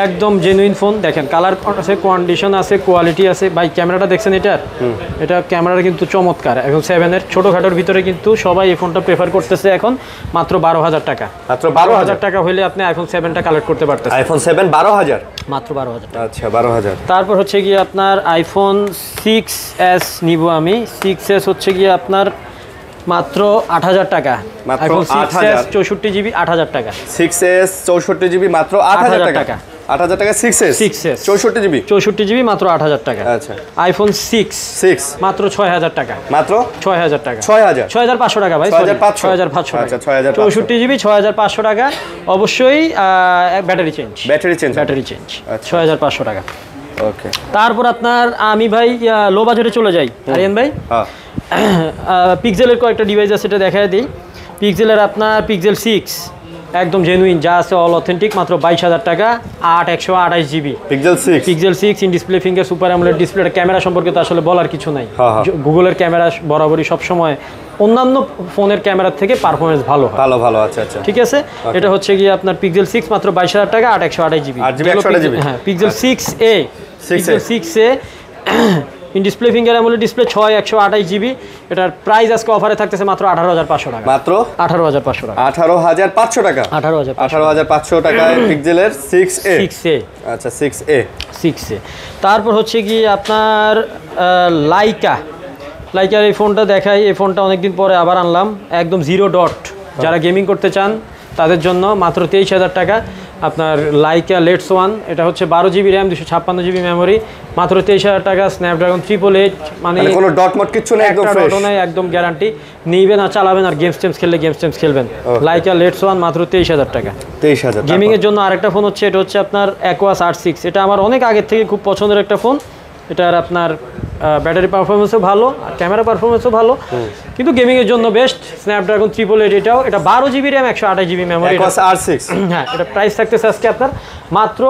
একদম জেনুইন ফোন। দেখেন কালার আছে, কন্ডিশন আছে, কোয়ালিটি আছে ভাই। ক্যামেরাটা দেখছেন এটার, এটা ক্যামেরাটা কিন্তু চমৎকার। এখন 7-এর ছোটোখাটোর ভিতরে কিন্তু সবাই এই ফোনটা প্রেফার করতেছে এখন, মাত্র 12000 টাকা, মাত্র 12000 টাকা হলে আপনি আইফোন 7টা কালেক্ট করতে পারতেছেন। আইফোন 7 12000, মাত্র 12000। আচ্ছা 12000। তারপর হচ্ছে গিয়ে আপনার আইফোন 6s নিব আমি, 6s হচ্ছে গিয়ে আপনার মাত্র 8000 টাকা, আইফোন 6s 64 জিবি 8000 টাকা, 6s 64 জিবি মাত্র 8000 টাকা, 8000 টাকা 6s 64 জিবি, 64 জিবি মাত্র 8000 টাকা। আচ্ছা আইফোন 6 মাত্র 6000 টাকা, মাত্র 6000 টাকা, 6500 টাকা ভাই, 6500, আচ্ছা 6500, 64 জিবি 6500 টাকা। অবশ্যই ব্যাটারি চেঞ্জ, ব্যাটারি চেঞ্জ 6500 টাকা। ওকে। তারপর আপনার আমি ভাই লো বাজেটে চলে যাই আরিয়ান ভাই। হ্যাঁ, পিক্সেলের কয়েকটা ডিভাইস আছে, এটা দেখায় দিই। পিক্সেলের আপনার পিক্সেল 6 একদম জেনুইন, যা আছে অল অথেন্টিক, মাত্র 22000 টাকা, 128 GB. Pixel 6 in display finger super AMOLED display. Camera সম্পর্কে তো আসলে বলার কিছু নাই, গুগলের ক্যামেরা বরাবরই সবসময় অন্যান্য ফোনের ক্যামেরার থেকে পারফরমেন্স ভালো হয়, ভালো। আচ্ছা আচ্ছা, ঠিক আছে। এটা হচ্ছে গিয়ে আপনার পিক্সেল 6 মাত্র 22000 টাকা, 128 জিবি। হ্যাঁ, pixel 6a, pixel 6a in display finger AMOLED display 128 GB. এটার প্রাইস আজকে অফারে থাকতেছে মাত্র 18500 টাকা, মাত্র 18500 টাকা, 18500 টাকা, 18500 টাকায় পিক্সেলের 6a। আচ্ছা 6a। তারপর হচ্ছে কি আপনার লাইকার এই ফোনটা দেখাই। এই ফোনটা অনেকদিন পরে আবার আনলাম, একদম জিরো ডট, যারা গেমিং করতে চান তাদের জন্য মাত্র 23000 টাকা। আপনার লাইকা লেটস 1, এটা হচ্ছে 12 জিবি র্যাম, 256 জিবি মেমোরি, মাত্র 23000 টাকা। স্ন্যাপড্রাগন 888, মানে কোনো ডট মট কিছু নেই, একদম ফ্রেশ, একদম গ্যারান্টি। নিবেন আর চালাবেন, আর গেমস খেলবেন। লাইকা লেটস 1 মাত্র 23000 টাকা, 23000। গেমিং এর জন্য আরেকটা ফোন হচ্ছে, এটা হচ্ছে আপনার অ্যাকোয়াস R6। এটা আমার অনেক আগের থেকে খুব পছন্দের একটা ফোন। এটার আপনার ব্যাটারি পারফরমেন্সও ভালো, আর ক্যামেরা পারফরমেন্সও ভালো, কিন্তু গেমিংয়ের জন্য বেস্ট। স্ন্যাপড্রাগন 888, এটাও, এটা 12 GB RAM, 128 GB memory, R6। হ্যাঁ, এটা প্রাইস থাকতেছে আজকে আপনার মাত্র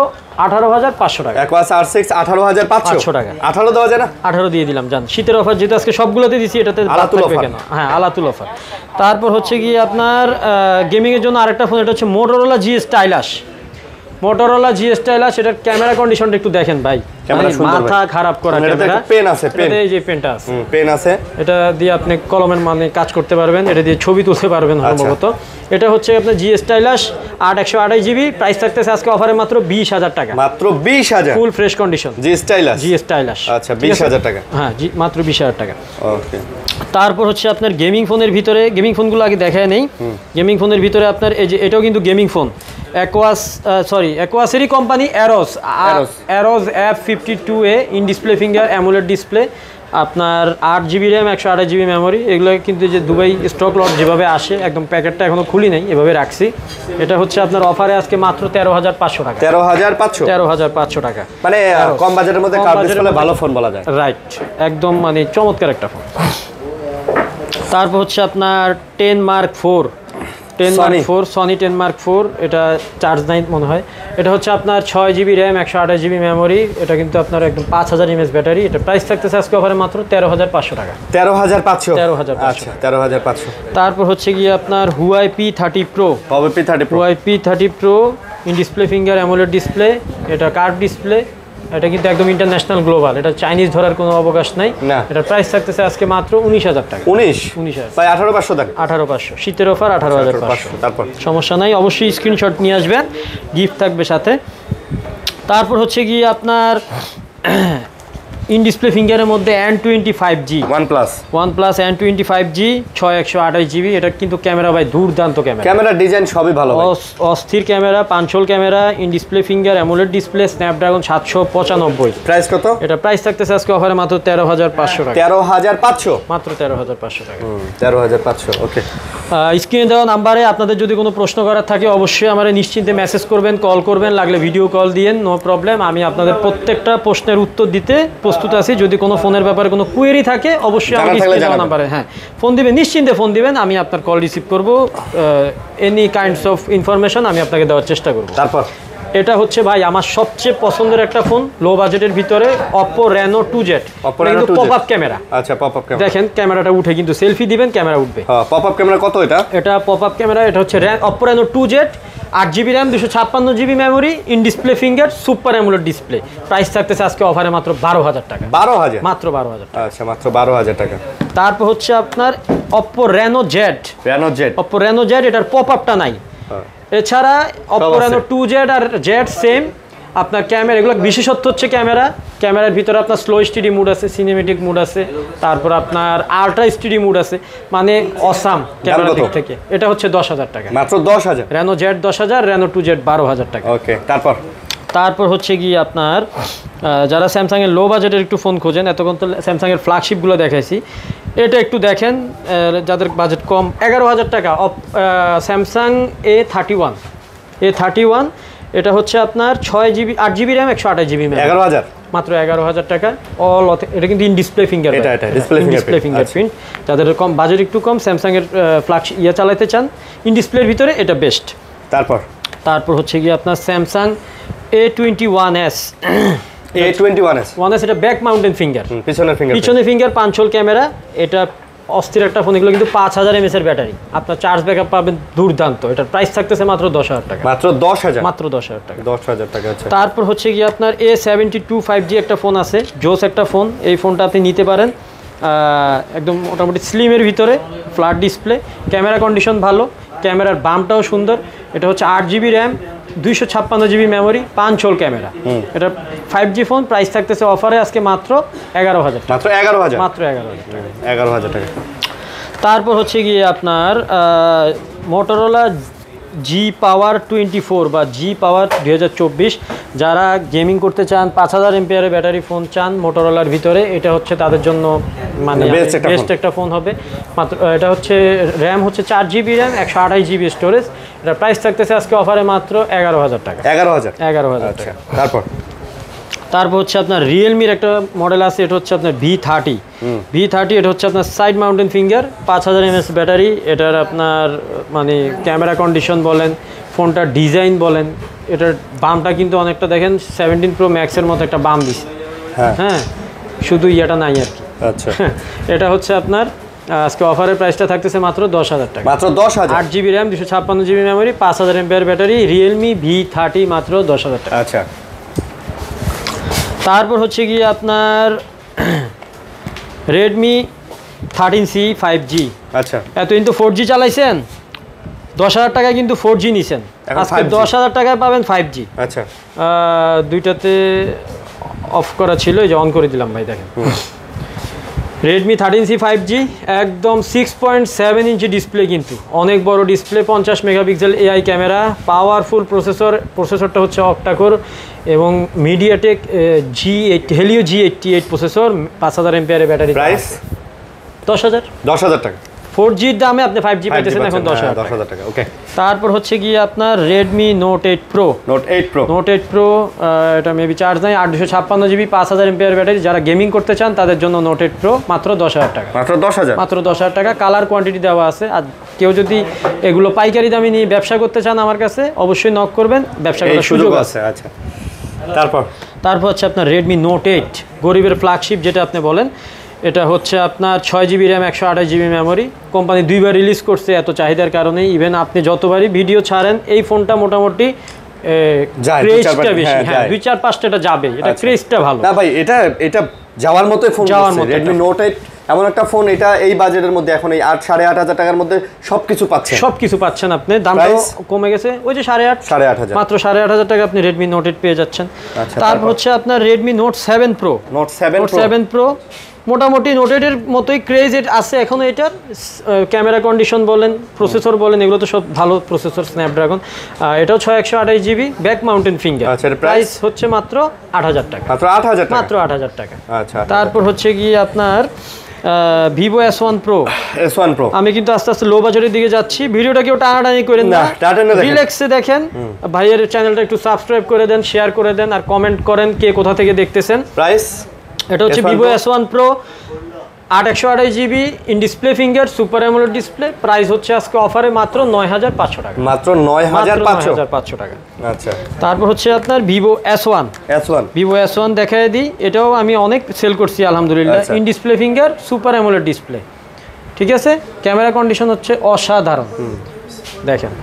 18500 টাকা। অ্যাকোয়াস R6 18500 টাকা, 18 দেওয়া যায় না? 18 দিয়ে দিলাম, জান শীতের অফার যেহেতু আজকে সবগুলোতে দিছি, এটাতে থাকবে কেন? হ্যাঁ, আলাতুল অফার। তারপর হচ্ছে গিয়ে আপনার গেমিংয়ের জন্য আরেকটা ফোন, এটা হচ্ছে মোটরোলা জি স্টাইলাস। এটার ক্যামেরা কন্ডিশনটা একটু দেখেন ভাই, মাথা খারাপ করা ক্যামেরা। পেন আছে, এই যে পেনটা আছে, পেন আছে, এটা দিয়ে আপনি কলমের মানে কাজ করতে পারবেন, এটা দিয়ে ছবি তুলতে পারবেন সম্ভবত। এটা হচ্ছে আপনার জি স্টাইলাস 128 জিবি। প্রাইস থাকতেছে আজকে অফারে মাত্র 20000 টাকা, মাত্র 20000, ফুল ফ্রেশ কন্ডিশন জি স্টাইলাস। আচ্ছা 20000 টাকা, হ্যাঁ জি, মাত্র 20000 টাকা। ওকে। তারপর হচ্ছে আপনার গেমিং ফোনের ভিতরে, গেমিং ফোনগুলো আগে দেখায় নেই। গেমিং ফোনের ভিতরে আপনার এই যে এটাও কিন্তু গেমিং ফোন, অ্যাকোয়াসেরই company, Arrows F52a in display finger AMOLED display. আপনার 8 জিবি র্যাম, 128 জিবি মেমোরি। এগুলো কিন্তু যে দুবাই স্টক লট যেভাবে আসে, একদম প্যাকেটটা এখনো খুলি নাই, এভাবে রাখছি। এটা হচ্ছে আপনার অফারে আজকে মাত্র 13500 টাকা, 13500 টাকা, মানে কম বাজেটের মধ্যে ভালো ফোন বলা যায়, রাইট, একদম মানে চমৎকার একটা ফোন। তারপর হচ্ছে আপনার 10 Mark 4, সনি 10 Mark 4, এটা চার্জ নাই মনে হয়। এটা হচ্ছে আপনার 6 জিবি র্যাম, 128 জিবি মেমোরি। এটা কিন্তু আপনার একদম 5000 mAh ব্যাটারি। এটা প্রাইস থাকতেছে আজকে অফারে মাত্র 13500 টাকা, 13500। তারপর হচ্ছে গিয়ে আপনার Huawei P30 Pro in display finger AMOLED display. এটা কার্ভ ডিসপ্লে, এটা কিন্তু একদম ইন্টারন্যাশনাল গ্লোবাল, এটা চাইনিজ ধরার কোনো অবকাশ নাই। এটা প্রাইস থাকতেছে আজকে মাত্র 19000 টাকা, 19000, প্রায় 18500 টাকা, 18500 শীতের অফার, 18500। তারপর সমস্যা নাই, অবশ্যই স্ক্রিনশট নিয়ে আসবেন, গিফট থাকবে সাথে। তারপর হচ্ছে গিয়ে আপনার ইন ডিসপ্লে ফিঙ্গারের মধ্যে N25G OnePlus N25G 6128GB। এটা কিন্তু ক্যামেরা ভাই দুর্দান্ত ক্যামেরা ডিজাইন সবই ভালো, অস্থির camera, পাঞ্চল camera, in display finger, AMOLED display, Snapdragon 795। Price কত? এটা প্রাইস থাকতেছে আজকে অফারে মাত্র 13500 টাকা। 13500 মাত্র 13500 টাকা। 13500। ওকে, স্ক্রিনে দেওয়া নাম্বারে আপনাদের যদি কোনো প্রশ্ন করার থাকে অবশ্যই আমারে নিশ্চিন্তে মেসেজ করবেন, কল করবেন, লাগলে ভিডিও কল দিয়েন, নো প্রবলেম। আমি আপনাদের প্রত্যেকটা প্রশ্নের উত্তর দিতে প্রস্তুত আছি। যদি কোনো ফোনের ব্যাপারে কোনো কোয়েরি থাকে অবশ্যই আমাকে স্ক্রিনে দেওয়া নাম্বারে ফোন দিবেন, নিশ্চিন্তে ফোন দিবেন, আমি আপনার কল রিসিভ করব। এনি কাইন্ডস অফ ইনফরমেশন আমি আপনাকে দেওয়ার চেষ্টা করব। তারপর এটা হচ্ছে ভাই আমার সবচেয়ে পছন্দের একটা ফোন, লো বাজেটের ভিতরে, Oppo Reno 2Z। কিন্তু পপআপ ক্যামেরা। আচ্ছা, পপআপ ক্যামেরা দেখেন ক্যামেরাটা উঠে কিন্তু সেলফি দিবেন, ক্যামেরা উঠবে। হ্যাঁ, পপআপ ক্যামেরা কত এটা? এটা পপআপ ক্যামেরা, এটা হচ্ছে Oppo Reno 2Z, 8GB RAM, 256GB memory, in display finger, super AMOLED display. Price থাকতেছে আজকে অফারে মাত্র 12000 টাকা। 12000? মাত্র 12000। আচ্ছা, মাত্র 12000 টাকা। তারপর হচ্ছে আপনার Oppo Reno Z। Oppo Reno Z, এটার পপআপটা নাই। এছাড়া Oppo Reno 2Z আর Z সেম। আপনার ক্যামেরা, এগুলো বিশেষত্ব হচ্ছে ক্যামেরার ভিতরে আপনার স্লো স্টিডি মুড আছে, সিনেমেটিক মুড আছে, তারপর আপনার আল্ট্রা স্টিডি মুড আছে, মানে অসাম ক্যামেরা দিক থেকে। এটা হচ্ছে 10000 টাকা। মাত্র 10000? Reno Z 10000, Reno 2Z 12000 টাকা। ওকে, তারপর হচ্ছে কি আপনার যারা স্যামসাং এর লো বাজেটের একটু ফোন খোঁজেন, এতক্ষণ তো স্যামসাং এর ফ্ল্যাগশিপগুলো দেখাইছি, এটা একটু দেখেন যাদের বাজেট কম। 11000 টাকা স্যামসাং A31। এটা হচ্ছে আপনার 6GB 8GB RAM 128GB memory. 11000? মাত্র 11000 টাকা। এটা কিন্তু ইন ডিসপ্লে ফিঙ্গার, এটা ডিসপ্লে ফিঙ্গারপ্রিন্ট। যাদের কম বাজেট একটু কম, স্যামসাং এর ফ্ল্যাগশিপ চালাতে চান ইন ডিসপ্লের ভিতরে, এটা বেস্ট। তারপর হচ্ছে কি আপনার স্যামসাং A21s। এটা ব্যাক মাউন্টেন ফিঙ্গার, পিছনের ফিঙ্গার, পাঞ্চল ক্যামেরা। এটা অস্থির একটা ফোন। এগুলো কিন্তু 5000 mAh এর ব্যাটারি, আপনার চার্জ ব্যাকআপ পাবেন দুর্দান্ত। এটার প্রাইস থাকতেছে মাত্র 10000 টাকা। মাত্র 10000? মাত্র 10000 টাকা। 10000 টাকা। আচ্ছা, তারপর হচ্ছে কি আপনার A72 5G একটা ফোন আছে, জোস একটা ফোন। এই ফোনটা আপনি নিতে পারেন, একদম মোটামুটি স্লিমের ভিতরে, ফ্ল্যাট ডিসপ্লে, ক্যামেরা কন্ডিশন ভালো, ক্যামেরার বামটাও সুন্দর। এটা হচ্ছে 8GB RAM, 256GB memory, পাঞ্চল camera. এটা 5G ফোন। প্রাইস থাকতেছে অফারে আজকে মাত্র 11000 টাকা। মাত্র 11000 টাকা। তারপর হচ্ছে গিয়ে আপনার মোটরোলা G-Power 24 বা G-Power 2024। যারা গেমিং করতে চান, 5000 mAh ব্যাটারি ফোন চান মোটরোলার ভিতরে, এটা হচ্ছে তাদের জন্য মানে বেস্ট একটা ফোন হবে। মাত্র এটা হচ্ছে র্যাম হচ্ছে 4GB RAM, 128GB স্টোরেজ। এটা প্রাইস থাকতেছে আজকে অফারে মাত্র 11000 টাকা। 11000 টাকা। তারপর হচ্ছে আপনার রিয়েলমির একটা মডেল আছে, এটা হচ্ছে আপনার V30। এটা হচ্ছে আপনার side mounted finger, 5000 mAh battery. এটার আপনার মানে ক্যামেরা কন্ডিশন বলেন, ফোনটার ডিজাইন বলেন, এটার বামটা কিন্তু অনেকটা দেখেন 17 Pro Max এর মতো একটা বাম দিচ্ছে। হ্যাঁ, শুধু ইয়েটা নাই আর কি। আচ্ছা, এটা হচ্ছে আপনার আজকে অফারের প্রাইসটা থাকতেছে মাত্র 10000 টাকা। মাত্র 10000? 8GB RAM, 256GB memory, 5000 mAh battery, Realme V30 মাত্র 10000 টাকা। আচ্ছা, তারপর হচ্ছে গিয়ে আপনার Redmi 13C 5G। আচ্ছা, এতদিন তো 4G চালাইছেন, 10000 টাকায় কিন্তু 4G নিছেন, আজকে 10000 টাকায় পাবেন 5G। আচ্ছা, দুইটাতে অফ করা ছিল, এই যে অন করে দিলাম ভাই, দেখেন। Redmi 13C 5G, একদম 6.7 ইঞ্চি ডিসপ্লে, কিন্তু অনেক বড় display, 50 megapixel AI camera, powerful প্রসেসরটা হচ্ছে অক্টাকোর এবং MediaTek Helio G88 processor, 5000 mAh battery. Price 10000 টাকা। 4Gর দামে আপনি 5G পাইতেছেন এখন 10000 টাকা। ওকে, তারপর হচ্ছে গিয়ে আপনার Redmi Note 8 Pro। এটা মেবি চার্জ নাই, 856GB, 5000 mAh ব্যাটারি। যারা গেমিং করতে চান তাদের জন্য Note 8 Pro, মাত্র 10000 টাকা। মাত্র 10000 টাকা। কালার কোয়ান্টিটি দেওয়া আছে। আর কেউ যদি এগুলো পাইকারি দামে নিয়ে ব্যবসা করতে চান আমার কাছে অবশ্যই নক করবেন, ব্যবসা করার সুযোগ আছে। আচ্ছা, তারপর হচ্ছে আপনার Redmi Note 8, গরিবের ফ্ল্যাগশিপ যেটা আপনি বলেন। এটা হচ্ছে আপনার 6GB RAM, 128GB memory. Company দুইবার রিলিজ করছে এত চাহিদার কারণে। ইভেন আপনি যতবারই ভিডিও ছাড়েন এই ফোনটা মোটামুটি ক্রেজটা বেশি। হ্যাঁ, 2-4-5টা যাবে, এটা ক্রেজটা ভালো। না ভাই, এটা যাওয়ার মতোই ফোন। Redmi Note 8 এমন একটা ফোন, এটা এই বাজেটের মধ্যে এখন এই 8,500 টাকার মধ্যে সবকিছু পাচ্ছেন। সবকিছু পাচ্ছেন আপনি, দামটাও কমে গেছে, ওই যে 8,500 মাত্র 8,500 টাকা আপনি Redmi Note 8 পেয়ে যাচ্ছেন। তারপর হচ্ছে আপনার Redmi Note 7 Pro। Note 7 Pro মোটামুটি Note 8 এর মতোই ক্রেজ আছে এখনো এটার। ক্যামেরা কন্ডিশন বলেন, প্রসেসর বলেন, এগুলো তো সব ভালো প্রসেসর, স্ন্যাপড্রাগন। এটাও 6128GB back mounted finger. Price হচ্ছে মাত্র 8,000 টাকা। মাত্র 8,000 টাকা। আচ্ছা, তারপর হচ্ছে কি আপনার Vivo S1 Pro। আমি কিন্তু আস্তে আস্তে লো বাজারের দিকে যাচ্ছি, ভিডিওটা কেউ টানাটানি করেন না, রিল্যাক্সে দেখেন। ভাইয়ের চ্যানেলটা একটু সাবস্ক্রাইব করে দেন, শেয়ার করে দেন, আর কমেন্ট করেন কে কোথা থেকে দেখতেছেন। প্রাইস এটা হচ্ছে Vivo S1 Pro 8/128GB in display finger super AMOLED display. Price হচ্ছে আজকে অফারে মাত্র 9,500 টাকা। মাত্র 9,500 টাকা। আচ্ছা, তারপর হচ্ছে আপনার Vivo S1 দেখায় দিই। এটাও আমি অনেক সেল করছি আলহামদুলিল্লাহ। In display finger super AMOLED display, ঠিক আছে। ক্যামেরা কন্ডিশন হচ্ছে অসাধারণ, দেখেন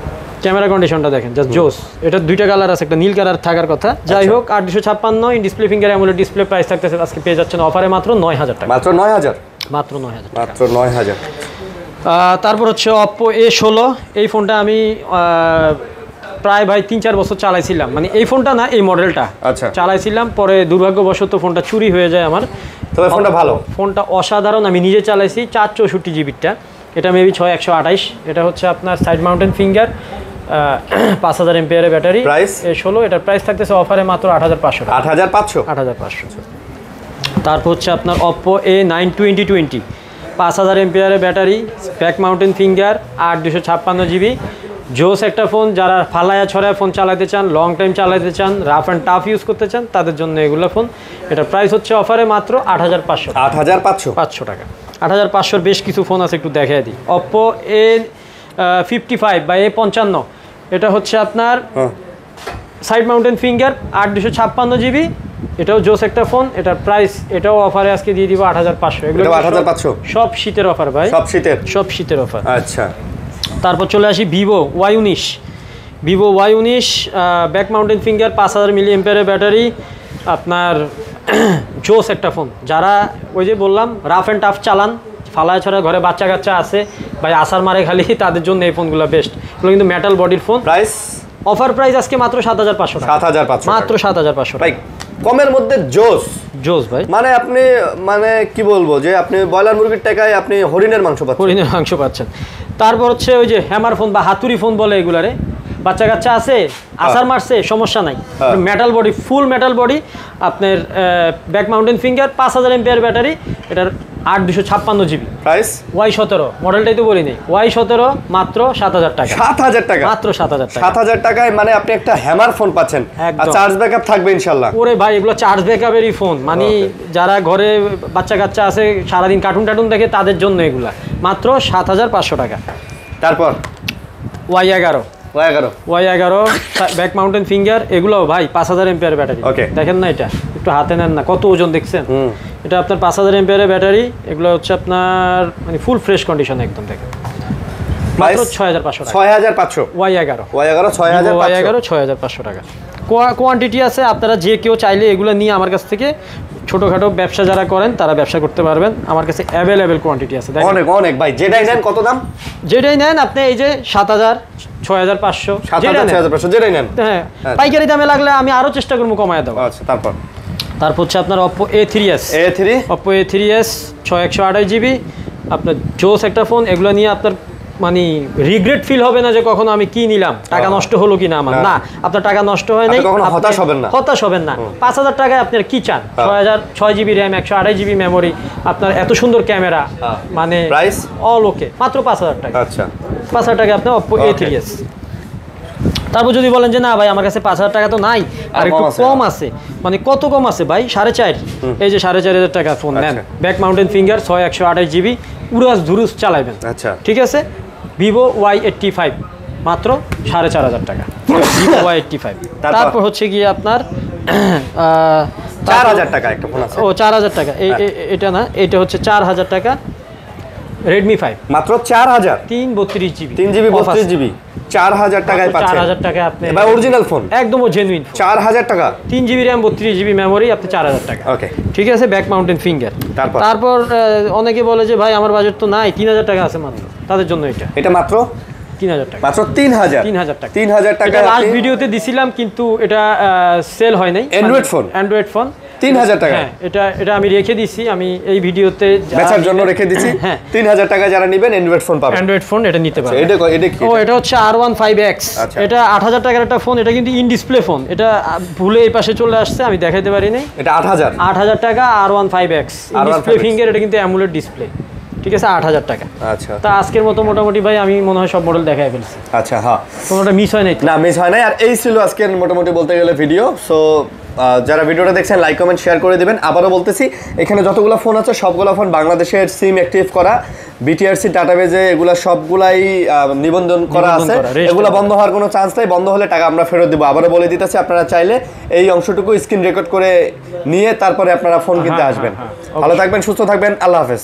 ক্যামেরা কন্ডিশনটা দেখেন, জাস্ট জোস। এটা দুইটা কালার আছে, একটা নীল কালার থাকার কথা। যাই হোক 8,256 in display finger AMOLED display. Price থাকতেছে আজকে পেয়ে যাচ্ছেন অফারে মাত্র 9,000 টাকা। মাত্র 9,000 মাত্র 9,000। তারপর হচ্ছে Oppo A16। এই ফোনটা আমি প্রায় ভাই 3-4 বছর চালাইছিলাম, মানে এই ফোনটা না, এই মডেলটা চালাইছিলাম। পরে দুর্ভাগ্যবশত ফোনটা চুরি হয়ে যায় আমার। তবে ফোনটা ভালো, ফোনটা অসাধারণ। আমি নিজে চালাইছি 464GBটা। এটা মেবি 6128। এটা হচ্ছে আপনার সাইড মাউন্টেন ফিঙ্গার, 5000 এমপিআরের ব্যাটারি। Price A16। এটার প্রাইস থাকতেছে অফারে মাত্র 8,500 টাকা। 8,500। তারপর হচ্ছে আপনার Oppo A9 2020 5000 এমপিআরের battery, back mounted finger, 8/256GB। জোস একটা ফোন। যারা ফালায়া ছড়ায় ফোন চালাতে চান, লং টাইম চালাতে চান, রাফ অ্যান্ড টাফ ইউজ করতে চান, তাদের জন্য এগুলো ফোন। এটার প্রাইস হচ্ছে অফারে মাত্র 8,500 টাকা। 8,500 বেশ কিছু ফোন আছে, একটু দেখাই দিই। Oppo A55 বা A55, এটা হচ্ছে আপনার সাইড মাউন্টেন ফিঙ্গার, 8/256GB। এটাও জোস একটা ফোন। এটার প্রাইস এটাও অফারে আজকে দিয়ে দিব 8,500। এগুলো 8,500 সব শীতের অফার ভাই, সব শীতের অফার। আচ্ছা, তারপর চলে আসি Vivo Y19 back mounted finger, 5000 mAh battery. আপনার জোস একটা ফোন। যারা ওই যে বললাম রাফ অ্যান্ড টাফ চালান, ফালায় ছড়া, ঘরে বাচ্চা কাচ্চা আছে ভাই, আসার মারে খালি, তাদের জন্য এই ফোনগুলো বেস্ট। এগুলো কিন্তু মেটাল বডির ফোন। প্রাইস অফার প্রাইস আজকে মাত্র 7,500 টাকা। মাত্র 7,500 টাকা। কমের মধ্যে জোস ভাই। মানে আপনি মানে কি বলবো, যে আপনি ব্রয়লার মুরগির টাকায় আপনি হরিণের মাংস পাচ্ছেন। তারপর হচ্ছে ওই যে হ্যামার ফোন বা হাতুড়ি ফোন বলে এগুলারে, বাচ্চা কাচ্চা আছে, আসার মারছে, সমস্যা নাই। Metal body, full metal body. আপনার ব্যাক মাউন্টেন ফিঙ্গার, 5000 এমপিআর ব্যাটারি। এটার 8/256GB। প্রাইস Y17 মডেলটাই তো বলি নেই। Y17 মাত্র 7,000 টাকা। মাত্র 7,000 টাকায় মানে আপনি একটা হ্যামার ফোন পাচ্ছেন, আর চার্জ ব্যাকআপ থাকবে ইনশাআল্লাহ। ওরে ভাই, এগুলো চার্জ ব্যাকআপেরই ফোন। মানে যারা ঘরে বাচ্চা কাচ্চা আছে, সারাদিন কার্টুন দেখে, তাদের জন্য এগুলা। মাত্র 7,500 টাকা। তারপর Y11 ব্যাক মাউন্টেন ফিঙ্গার। এগুলো ভাই 5000 এমপিআর ব্যাটারি। দেখেন না, এটা একটু হাতে নেন না, কত ওজন দেখছেন। এটা আপনার 5000 এমপিআর ব্যাটারি। এগুলো হচ্ছে আপনার মানে ফুল ফ্রেশ কন্ডিশন একদম, দেখেন। মাত্র 6,500 টাকা। Y11 6,500 টাকা। কোয়ান্টিটি আছে, আপনারা যে কেউ চাইলে এগুলো নিয়ে আমার কাছ থেকে ছোটখাটো ব্যবসা যারা করেন তারা ব্যবসা করতে পারবেন। আমার কাছে অ্যাভেলেবেল কোয়ান্টিটি আছে। অনেক ভাই। যেটাই নেন কত দাম? যেটাই নেন আপনি, এই যে 7,000 6,500 যেটাই নেন। হ্যাঁ, পাইকারি দামে লাগলে আমি আরো চেষ্টা করবো কমায় দেবো। আচ্ছা, তারপর হচ্ছে আপনার Oppo A3s 6128GB। আপনার জোস একটা ফোন। এগুলো নিয়ে আপনার মানে রিগ্রেট ফিল হবে না যে কখনো আমি কি নিলাম, টাকা নষ্ট হলো কিনা আমার। না, আপনার টাকা নষ্ট হয় নাই, হতাশ হবেন না। 5,000 টাকায় আপনার কি চান? 6GB র্যাম, 128GB মেমোরি, আপনার এত সুন্দর ক্যামেরা, মানে অল ওকে। মাত্র 5,000 টাকা। আচ্ছা, 5,000 টাকা আপনার Oppo A3s। তারপর যদি বলেন যে না ভাই আমার কাছে 5,000 টাকা তো নাই, আর একটু কম আছে, মানে কত কম আছে ভাই? 4,500। এই যে 4,500 টাকা ফোন নেন, ব্যাক মাউন্টেন ফিঙ্গার, 128GB, উড়াস ধুরুস চালাইবেন। আচ্ছা, ঠিক আছে। Vivo Y85 মাত্র 4,500 টাকা। Vivo Y85। তারপর হচ্ছে গিয়ে আপনার 4,000 টাকা একটা ফোন আছে। 4,000 টাকা। এটা না, এটা হচ্ছে 4,000 টাকা। Redmi 5 মাত্র 4000 332 জিবি 3 জিবি 32 জিবি 4000 টাকায় পাচ্ছেন 4000 টাকায় আপনি এবার অরিজিনাল ফোন একদম জেনুইন 4000 টাকা 3 জিবি RAM 32 জিবি মেমোরি আপনি 4000 টাকা ওকে ঠিক আছে ব্যাক মাউন্টেন ফিঙ্গার তারপর অনেকে বলে যে ভাই আমার বাজেট তো নাই 3000 টাকা আছে মাত্র তাদের জন্য এটা মাত্র 3000 টাকা মাত্র 3000 টাকা 3000 টাকা লাস্ট ভিডিওতে দিছিলাম কিন্তু এটা সেল হয় নাই অ্যান্ড্রয়েড ফোন 3000 টাকা হ্যাঁ এটা আমি রেখে দিছি আমি এই ভিডিওতে বেচার জন্য রেখে দিছি 3000 টাকা যারা নেবেন অ্যান্ড্রয়েড ফোন পাবেন অ্যান্ড্রয়েড ফোন এটা নিতে পারবেন এটা কি এটা হচ্ছে R15X এটা 8000 টাকার একটা ফোন এটা কিন্তু ইন ডিসপ্লে ফোন এটা ভুলে এই পাশে চলে আসছে আমি দেখাইতে পারি নাই এটা 8000 টাকা R15X ইন ডিসপ্লে ফিঙ্গার এটা কিন্তু অ্যামুলেট ডিসপ্লে ঠিক আছে 8000 টাকা আচ্ছা তা আজকের মতো মোটামুটি ভাই আমি মনে হয় সব মডেল দেখাই ফেলছি আচ্ছা হ্যাঁ কোনোটা মিস হয় নাই না মিস হয় নাই আর এই ছিল আজকের মোটামুটি বলতে গেলে ভিডিও সো যারা ভিডিওটা দেখছেন লাইক কমেন্ট শেয়ার করে দিবেন আবারও বলতেছি এখানে যতগুলো ফোন আছে সবগুলো ফোন বাংলাদেশের সিম অ্যাক্টিভ করা বিটিআরসি ডাটাবেজে এগুলা সবগুলাই নিবন্ধন করা আছে এগুলা বন্ধ হওয়ার কোনো চান্স নাই বন্ধ হলে টাকা আমরা ফেরত দেবো আবারও বলে দিতেছি আপনারা চাইলে এই অংশটুকু স্ক্রিন রেকর্ড করে নিয়ে তারপরে আপনারা ফোন কিনতে আসবেন ভালো থাকবেন সুস্থ থাকবেন আল্লাহ হাফেজ